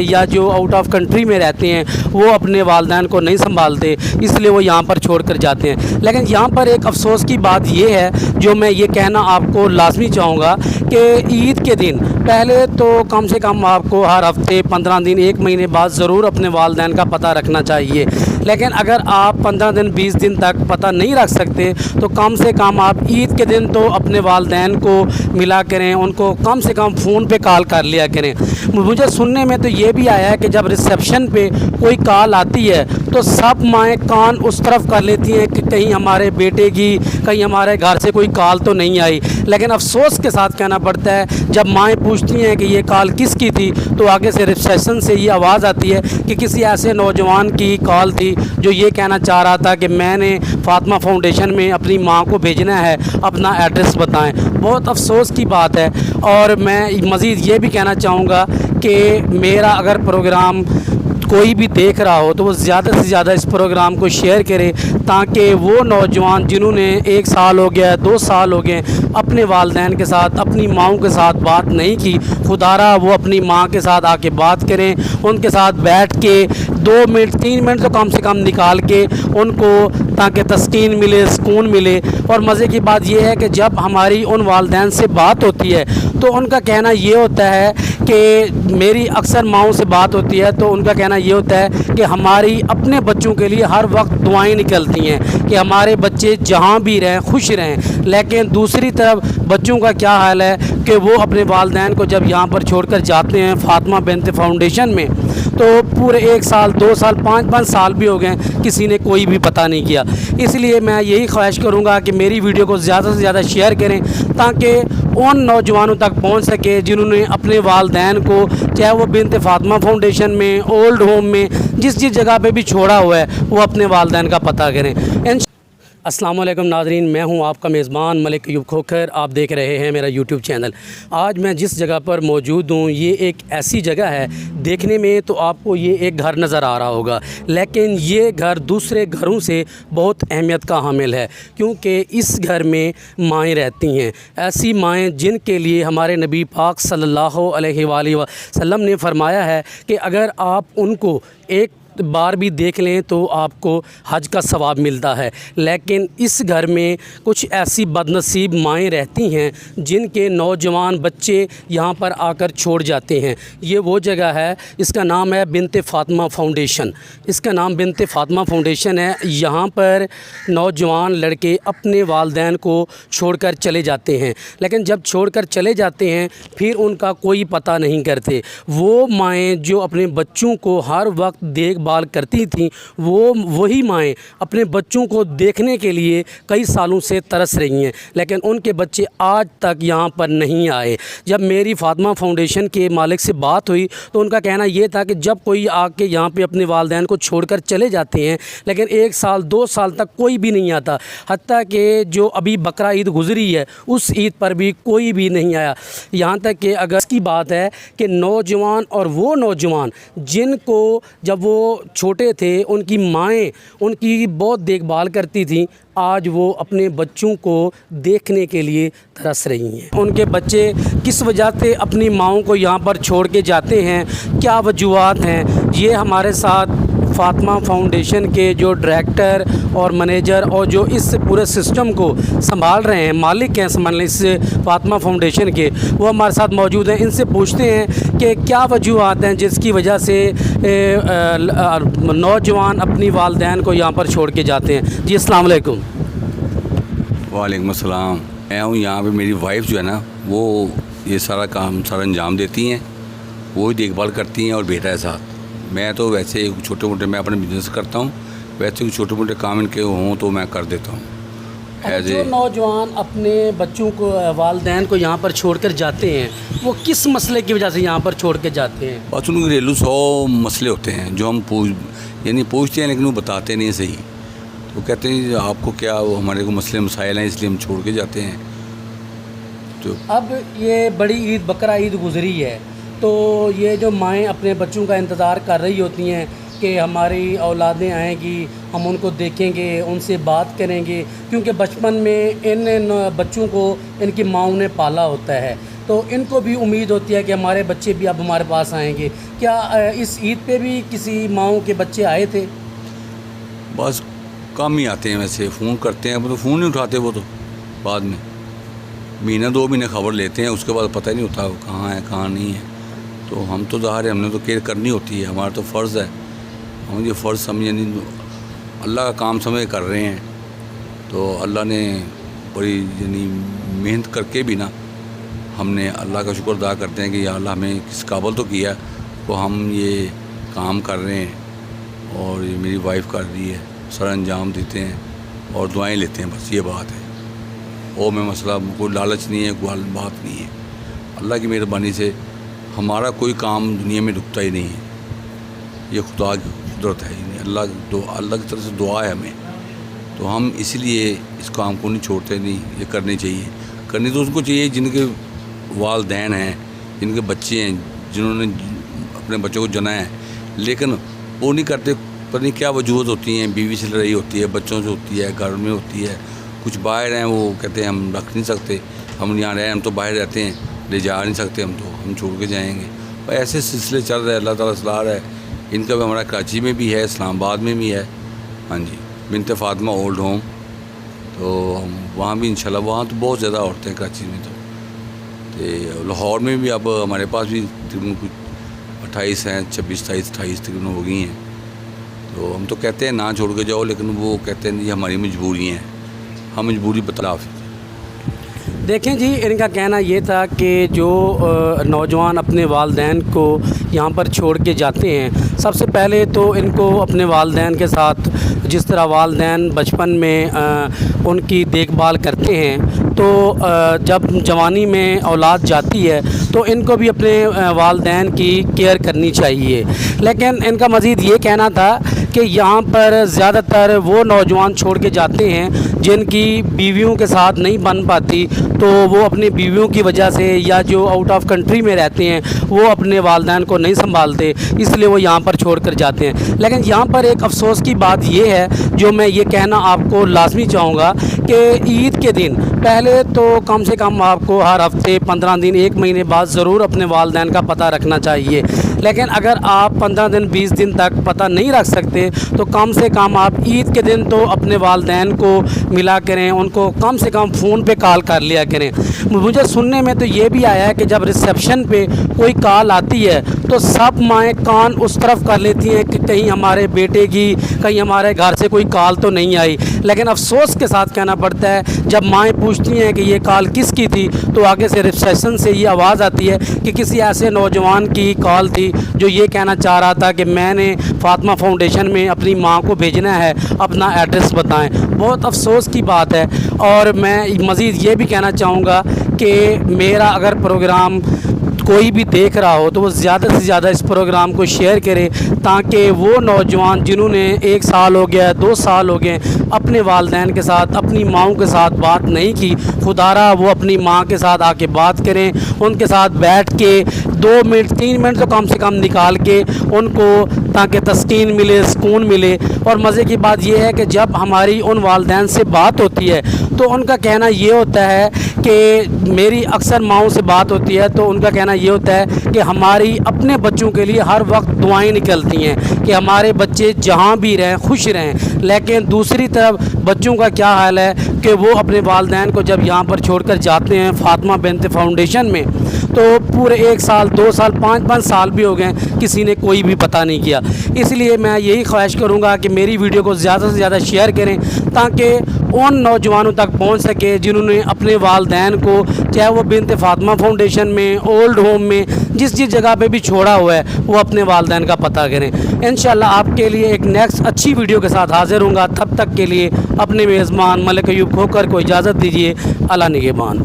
یا جو out of country میں رہتے ہیں وہ اپنے والدین کو نہیں سنبھالتے، اس لیے وہ یہاں پر چھوڑ کر جاتے ہیں۔ لیکن یہاں پر ایک افسوس کی بات یہ ہے جو میں یہ کہنا آپ کو لازمی چاہوں گا کہ عید کے دن پہلے تو کم سے کم آپ کو ہر ہفتے 15 دن 1 مہینے بعد ضرور اپنے والدین کا پتہ رکھنا چاہیے، لیکن اگر آپ 15 دن 20 دن تک پتہ نہیں رکھ سکتے تو کم سے کم آپ عید کے دن تو اپنے والدین کو ملا کریں، ان کو کم سے کم فون پہ کال کر لیا کریں۔ مجھے سننے میں تو یہ بھی آیا ہے کہ جب ریسیپشن پہ کوئی کال آتی ہے تو سب مائیں کان اس طرف کر لیتی ہیں کہ کہیں ہمارے بیٹے کی، کہیں ہمارے گھر سے کوئی کال تو نہیں آئی، لیکن افسوس کے ساتھ کہنا پڑتا ہے جب مائیں پوچھتی ہیں کہ یہ کال کس کی تھی تو آگے سے ریسیپشن سے یہ آواز آتی ہے کہ کسی ایسے نوجوان کی کال تھی جو یہ کہنا چاہ رہا تھا کہ میں نے فاطمہ فاؤنڈیشن میں اپنی ماں کو بھیجنا ہے، اپنا ایڈریس بتائیں۔ بہت افسوس کی بات ہے، اور میں مزید یہ بھی کہنا چاہوں گا کہ میرا اگر پروگرام کوئی بھی دیکھ رہا ہو تو وہ زیادہ سے زیادہ اس پروگرام کو شیئر کرے تاکہ وہ نوجوان جنہوں نے 1 سال ہو گیا 2 سال ہو گئے اپنے والدین کے ساتھ، اپنی ماؤں کے ساتھ بات نہیں کی، خدا را وہ اپنی ماں کے ساتھ آ کے بات کریں، ان کے ساتھ بیٹھ کے 2 منٹ 3 منٹ تو کم سے کم نکال کے ان کو، تاکہ تسکین ملے، سکون ملے۔ اور مزے کی بات یہ ہے کہ جب ہماری ان والدین سے بات ہوتی ہے تو ان کا کہنا یہ ہوتا ہے کہ میری اکثر ماؤں سے بات ہوتی ہے تو ان کا کہنا یہ ہوتا ہے کہ ہماری اپنے بچوں کے لیے ہر وقت دعائیں نکلتی ہیں کہ ہمارے بچے جہاں بھی رہیں خوش رہیں، لیکن دوسری طرف بچوں کا کیا حال ہے کہ وہ اپنے والدین کو جب یہاں پر چھوڑ کر جاتے ہیں فاطمہ بنت فاؤنڈیشن میں تو پورے 1 سال 2 سال 5 سال بھی ہو گئے کسی نے کوئی بھی پتہ نہیں کیا۔ اس لیے میں یہی خواہش کروں گا کہ میری ویڈیو کو زیادہ سے زیادہ شیئر کریں تاکہ ان نوجوانوں تک پہنچ سکے جنہوں نے اپنے والدین کو، چاہے وہ بنت فاطمہ فاؤنڈیشن میں، اولڈ ہوم میں، جس جگہ پہ بھی چھوڑا ہوا ہے وہ اپنے والدین کا پتہ کریں۔ السلام علیکم ناظرین، میں ہوں آپ کا میزبان ملک ایوب کھوکھر، آپ دیکھ رہے ہیں میرا یوٹیوب چینل۔ آج میں جس جگہ پر موجود ہوں یہ ایک ایسی جگہ ہے، دیکھنے میں تو آپ کو یہ ایک گھر نظر آ رہا ہوگا، لیکن یہ گھر دوسرے گھروں سے بہت اہمیت کا حامل ہے کیونکہ اس گھر میں مائیں رہتی ہیں، ایسی مائیں جن کے لیے ہمارے نبی پاک صلی اللہ علیہ وآلہ وسلم نے فرمایا ہے کہ اگر آپ ان کو ایک بار بھی دیکھ لیں تو آپ کو حج کا ثواب ملتا ہے، لیکن اس گھر میں کچھ ایسی بد نصیب مائیں رہتی ہیں جن کے نوجوان بچے یہاں پر آ کر چھوڑ جاتے ہیں۔ یہ وہ جگہ ہے، اس کا نام ہے بنت فاطمہ فاؤنڈیشن، اس کا نام بنت فاطمہ فاؤنڈیشن ہے۔ یہاں پر نوجوان لڑکے اپنے والدین کو چھوڑ کر چلے جاتے ہیں، لیکن جب چھوڑ کر چلے جاتے ہیں پھر ان کا کوئی پتہ نہیں کرتے۔ وہ مائیں جو اپنے بچوں کو ہر وقت دیکھ بھال کرتی تھیں وہی مائیں اپنے بچوں کو دیکھنے کے لیے کئی سالوں سے ترس رہی ہیں، لیکن ان کے بچے آج تک یہاں پر نہیں آئے۔ جب میری فاطمہ فاؤنڈیشن کے مالک سے بات ہوئی تو ان کا کہنا یہ تھا کہ جب کوئی آ کے یہاں پہ اپنے والدین کو چھوڑ کر چلے جاتے ہیں لیکن 1 سال 2 سال تک کوئی بھی نہیں آتا، حتیٰ کہ جو ابھی بقرہ عید گزری ہے اس عید پر بھی کوئی بھی نہیں آیا۔ یہاں تک کہ اگر اس کی بات ہے کہ نوجوان اور وہ نوجوان جن کو جب وہ چھوٹے تھے ان کی مائیں ان کی بہت دیکھ بھال کرتی تھیں، آج وہ اپنے بچوں کو دیکھنے کے لیے ترس رہی ہیں۔ ان کے بچے کس وجہ سے اپنی ماؤں کو یہاں پر چھوڑ کے جاتے ہیں، کیا وجوہات ہیں، یہ ہمارے ساتھ فاطمہ فاؤنڈیشن کے جو ڈائریکٹر اور منیجر اور جو اس پورے سسٹم کو سنبھال رہے ہیں، مالک ہیں سمجھ لیں اس فاطمہ فاؤنڈیشن کے، وہ ہمارے ساتھ موجود ہیں۔ ان سے پوچھتے ہیں کہ کیا وجوہات ہیں جس کی وجہ سے نوجوان اپنی والدین کو یہاں پر چھوڑ کے جاتے ہیں۔ جی السلام علیکم۔ وعلیکم السلام۔ میں ہوں یہاں پہ، میری وائف جو ہے نا وہ یہ سارا کام انجام دیتی ہیں، وہی دیکھ بھال کرتی ہیں اور بیٹا ہے ساتھ۔ میں تو ویسے چھوٹے موٹے میں اپنا بزنس کرتا ہوں، ویسے چھوٹے موٹے کام ان کے ہوں تو میں کر دیتا ہوں۔ جو نوجوان اپنے بچوں کو، والدین کو یہاں پر چھوڑ کر جاتے ہیں وہ کس مسئلے کی وجہ سے یہاں پر چھوڑ کے جاتے ہیں؟ بس ان کے گھریلو 100 مسئلے ہوتے ہیں جو ہم پوچھتے ہیں لیکن وہ بتاتے نہیں صحیح، وہ کہتے ہیں آپ کو کیا، وہ ہمارے کو مسئلے مسائل ہیں اس لیے ہم چھوڑ کے جاتے ہیں۔ تو اب یہ بڑی عید بقرہ عید گزری ہے تو یہ جو مائیں اپنے بچوں کا انتظار کر رہی ہوتی ہیں کہ ہماری اولادیں آئیں گی، ہم ان کو دیکھیں گے، ان سے بات کریں گے، کیونکہ بچپن میں ان بچوں کو ان کی ماؤں نے پالا ہوتا ہے، تو ان کو بھی امید ہوتی ہے کہ ہمارے بچے بھی اب ہمارے پاس آئیں گے. کیا اس عید پہ بھی کسی ماؤں کے بچے آئے تھے؟ بس کم ہی آتے ہیں، ویسے فون کرتے ہیں وہ تو فون نہیں اٹھاتے، وہ تو بعد میں مہینہ 2 مہینے خبر لیتے ہیں، اس کے بعد پتہ نہیں ہوتا وہ کہاں ہے کہاں نہیں ہے. تو ہم تو ظاہر ہے ہم نے تو کیئر کرنی ہوتی ہے، ہمارا تو فرض ہے، ہم یہ فرض سمجھے نہیں، اللہ کا کام سمجھ کر رہے ہیں. تو اللہ نے بڑی یعنی محنت کر کے بھی نا ہم نے اللہ کا شکر ادا کرتے ہیں کہ یا اللہ ہمیں کس قابل تو کیا تو ہم یہ کام کر رہے ہیں، اور یہ میری وائف کر رہی ہے، سر انجام دیتے ہیں اور دعائیں لیتے ہیں، بس یہ بات ہے. اور میں مسئلہ کوئی لالچ نہیں ہے، کوئی بات نہیں ہے. اللہ کی مہربانی سے ہمارا کوئی کام دنیا میں رکتا ہی نہیں ہے، یہ خدا کی قدرت ہے، اللہ کی طرف سے دعا ہے ہمیں. تو ہم اسی لیے اس کام کو نہیں چھوڑتے، نہیں یہ کرنی چاہیے. کرنی تو ان کو چاہیے جن کے والدین ہیں، جن کے بچے ہیں، جنہوں نے اپنے بچوں کو جنا ہے، لیکن وہ نہیں کرتے. پتہ نہیں کیا وجوہات ہوتی ہیں، بیوی سے لڑائی ہوتی ہے، بچوں سے ہوتی ہے، گھر میں ہوتی ہے. کچھ باہر ہیں وہ کہتے ہیں ہم رکھ نہیں سکتے، ہم یہاں رہیں، ہم تو باہر رہتے ہیں، لے جا نہیں سکتے، ہم چھوڑ کے جائیں گے. ایسے سلسلے چل رہے ہیں. اللہ تعالیٰ صلاح ہے. ان کا بھی ہمارا کراچی میں بھی ہے، اسلام آباد میں بھی ہے. ہاں جی، بنت فاطمہ اولڈ ہوم، تو ہم وہاں بھی انشاءاللہ، وہاں تو بہت زیادہ عورتیں ہیں کراچی میں. تو لاہور میں بھی اب ہمارے پاس بھی تقریباً کچھ 28 ہیں، 26 تقریباً ہو گئی ہیں. تو ہم تو کہتے ہیں نہ چھوڑ کے جاؤ، لیکن وہ کہتے ہیں یہ ہماری مجبوری ہیں، ہم مجبوری بتلاف. دیکھیں جی، ان کا کہنا یہ تھا کہ جو نوجوان اپنے والدین کو یہاں پر چھوڑ کے جاتے ہیں، سب سے پہلے تو ان کو اپنے والدین کے ساتھ جس طرح والدین بچپن میں ان کی دیکھ بھال کرتے ہیں، تو جب جوانی میں اولاد جاتی ہے تو ان کو بھی اپنے والدین کی کیئر کرنی چاہیے. لیکن ان کا مزید یہ کہنا تھا کہ یہاں پر زیادہ تر وہ نوجوان چھوڑ کے جاتے ہیں جن کی بیویوں کے ساتھ نہیں بن پاتی، تو وہ اپنی بیویوں کی وجہ سے یا جو آؤٹ آف کنٹری میں رہتے ہیں وہ اپنے والدین کو نہیں سنبھالتے، اس لیے وہ یہاں پر چھوڑ کر جاتے ہیں. لیکن یہاں پر ایک افسوس کی بات یہ ہے جو میں یہ کہنا آپ کو لازمی چاہوں گا کہ عید کے دن پہلے تو کم سے کم آپ کو ہر ہفتے 15 دن 1 مہینے بعد ضرور اپنے والدین کا پتہ رکھنا چاہیے. لیکن اگر آپ 15 دن 20 دن تک پتہ نہیں رکھ سکتے تو کم سے کم آپ عید کے دن تو اپنے والدین کو ملا کریں، ان کو کم سے کم فون پہ کال کر لیا کریں. مجھے سننے میں تو یہ بھی آیا ہے کہ جب ریسیپشن پہ کوئی کال آتی ہے تو سب مائیں کان اس طرف کر لیتی ہیں کہ کہیں ہمارے بیٹے کی، کہیں ہمارے گھر سے کوئی کال تو نہیں آئی. لیکن افسوس کے ساتھ کہنا پڑتا ہے جب مائیں پوچھتی ہیں کہ یہ کال کس کی تھی تو آگے سے ریسیپشن سے یہ آواز آتی ہے کہ کسی ایسے نوجوان کی کال تھی جو یہ کہنا چاہ رہا تھا کہ میں نے فاطمہ فاؤنڈیشن میں اپنی ماں کو بھیجنا ہے، اپنا ایڈریس بتائیں. بہت افسوس کی بات ہے. اور میں مزید یہ بھی کہنا چاہوں گا کہ میرا اگر پروگرام کوئی بھی دیکھ رہا ہو تو وہ زیادہ سے زیادہ اس پروگرام کو شیئر کرے تاکہ وہ نوجوان جنہوں نے 1 سال ہو گیا 2 سال ہو گئے اپنے والدین کے ساتھ، اپنی ماؤں کے ساتھ بات نہیں کی، خدا را وہ اپنی ماں کے ساتھ آ کے بات کریں، ان کے ساتھ بیٹھ کے 2 منٹ 3 منٹ تو کم سے کم نکال کے ان کو، تاکہ تسکین ملے، سکون ملے. اور مزے کی بات یہ ہے کہ جب ہماری ان والدین سے بات ہوتی ہے تو ان کا کہنا یہ ہوتا ہے کہ میری اکثر ماؤں سے بات ہوتی ہے تو ان کا کہنا یہ ہوتا ہے کہ ہماری اپنے بچوں کے لیے ہر وقت دعائیں نکلتی ہیں کہ ہمارے بچے جہاں بھی رہیں خوش رہیں. لیکن دوسری طرف بچوں کا کیا حال ہے کہ وہ اپنے والدین کو جب یہاں پر چھوڑ کر جاتے ہیں فاطمہ بنت فاؤنڈیشن میں تو پورے 1 سال 2 سال 5 سال بھی ہو گئے کسی نے کوئی بھی پتہ نہیں کیا. اس لیے میں یہی خواہش کروں گا کہ میری ویڈیو کو زیادہ سے زیادہ شیئر کریں تاکہ ان نوجوانوں تک پہنچ سکے جنہوں نے اپنے والدین کو، چاہے وہ بنت فاطمہ فاؤنڈیشن میں، اولڈ ہوم میں، جس جگہ پہ بھی چھوڑا ہوا ہے وہ اپنے والدین کا پتہ کریں. انشاءاللہ آپ کے لیے ایک نیکسٹ اچھی ویڈیو کے ساتھ حاضر ہوں گا. تب تک کے لیے اپنے میزبان ملک ایوب کھوکر کو اجازت دیجیے. اللہ نگہبان.